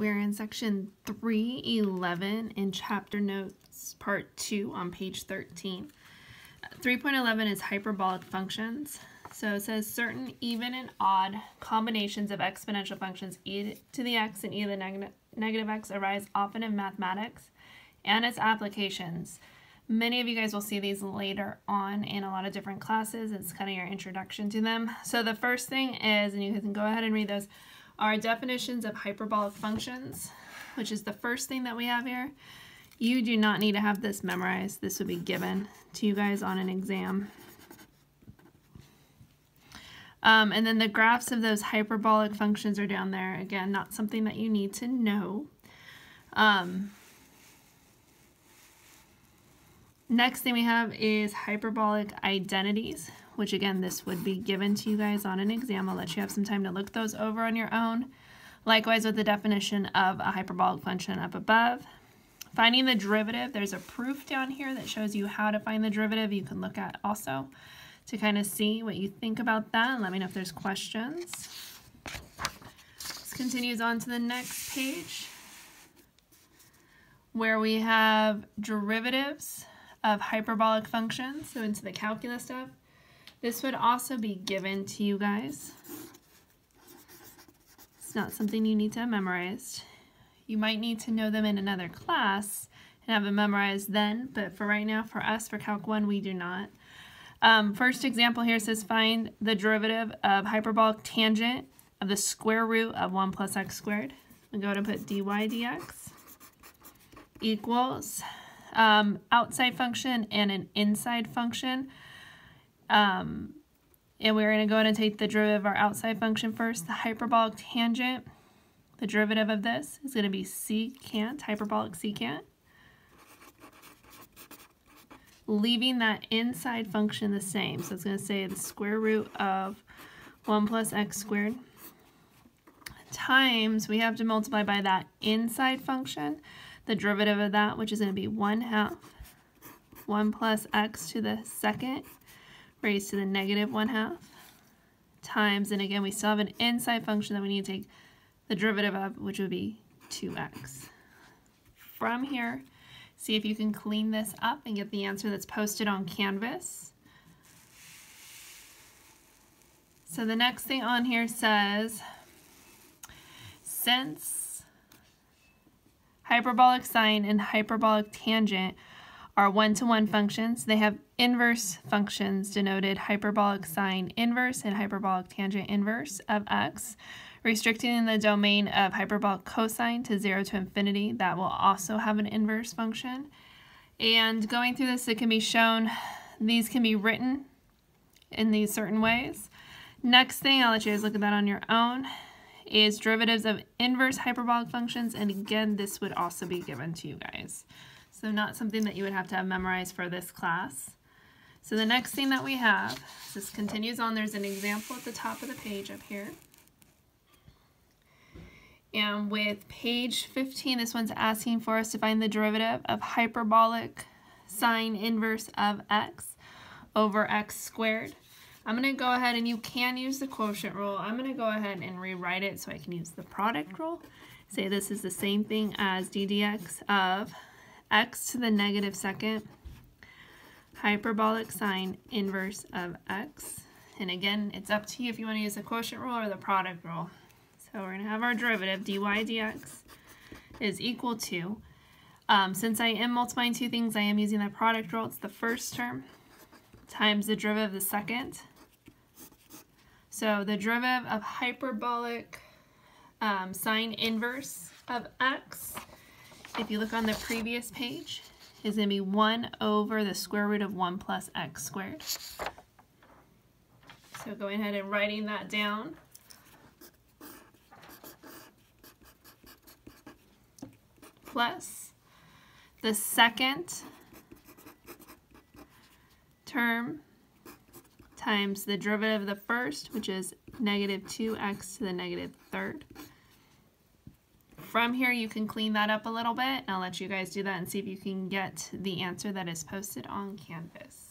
we're in section 311 in chapter notes part 2 on page 13. 3.11 is hyperbolic functions. So it says certain even and odd combinations of exponential functions e to the x and e to the negative x arise often in mathematics and its applications. Many of you guys will see these later on in a lot of different classes. It's kind of your introduction to them. So the first thing is, and you can go ahead and read those, are definitions of hyperbolic functions, which is the first thing that we have here. You do not need to have this memorized. This would be given to you guys on an exam. And then the graphs of those hyperbolic functions are down there. Again, not something that you need to know. Next thing we have is hyperbolic identities, which again, this would be given to you guys on an exam. I'll let you have some time to look those over on your own. Likewise with the definition of a hyperbolic function up above. Finding the derivative, there's a proof down here that shows you how to find the derivative. You can look at also to kind of see what you think about that. Let me know if there's questions. This continues on to the next page where we have derivatives of hyperbolic functions, so into the calculus stuff. This would also be given to you guys. It's not something you need to have memorized. You might need to know them in another class and have them memorized then, but for right now, for us, for Calc 1, we do not. First example here says find the derivative of hyperbolic tangent of the square root of 1 plus x squared. I'm going to put dy dx equals outside function and an inside function. And we're going to go ahead and take the derivative of our outside function first. The hyperbolic tangent, the derivative of this is going to be secant, hyperbolic secant. Leaving that inside function the same. So it's going to say the square root of 1 plus x squared times, we have to multiply by that inside function, the derivative of that, which is going to be 1/2 1 plus x to the second raised to the negative 1/2 times, and again we still have an inside function that we need to take the derivative of, which would be 2x. From here, see if you can clean this up and get the answer that's posted on Canvas. So the next thing on here says, since hyperbolic sine and hyperbolic tangent are one-to-one functions, they have inverse functions denoted hyperbolic sine inverse and hyperbolic tangent inverse of x, restricting the domain of hyperbolic cosine to 0 to infinity. That will also have an inverse function. And going through this, it can be shown, these can be written in these certain ways. Next thing, I'll let you guys look at that on your own, is derivatives of inverse hyperbolic functions, and again, this would also be given to you guys. So not something that you would have to have memorized for this class. So the next thing that we have, this continues on, there's an example at the top of the page up here. And with page 15, this one's asking for us to find the derivative of hyperbolic sine inverse of x over x squared. I'm going to go ahead, and you can use the quotient rule. I'm going to go ahead and rewrite it so I can use the product rule. Say this is the same thing as d dx of x to the negative second hyperbolic sine inverse of x. And again, it's up to you if you want to use the quotient rule or the product rule. So we're going to have our derivative, dy dx is equal to, since I am multiplying two things, I am using that product rule. It's the first term times the derivative of the second. So the derivative of hyperbolic sine inverse of x, if you look on the previous page, is going to be 1 over the square root of 1 plus x squared. So going ahead and writing that down. Plus the second term times the derivative of the first, which is negative 2x to the negative third. From here, you can clean that up a little bit. I'll let you guys do that and see if you can get the answer that is posted on Canvas.